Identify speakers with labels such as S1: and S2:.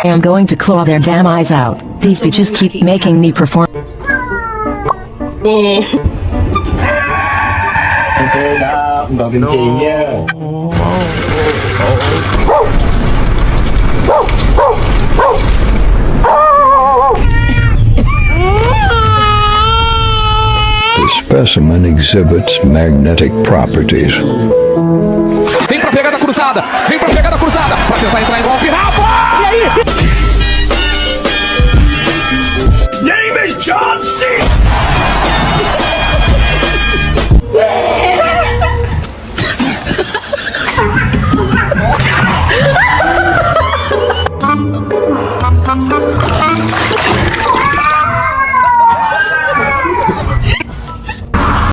S1: I am going to claw their damn eyes out. These bitches keep making me perform.
S2: Okay na, ang gagawin niya.
S3: The specimen exhibits magnetic properties.
S4: Vem pra pegada cruzada! Vem pra pegada cruzada! Pra tentar entrar em golpe, Rafa! E aí?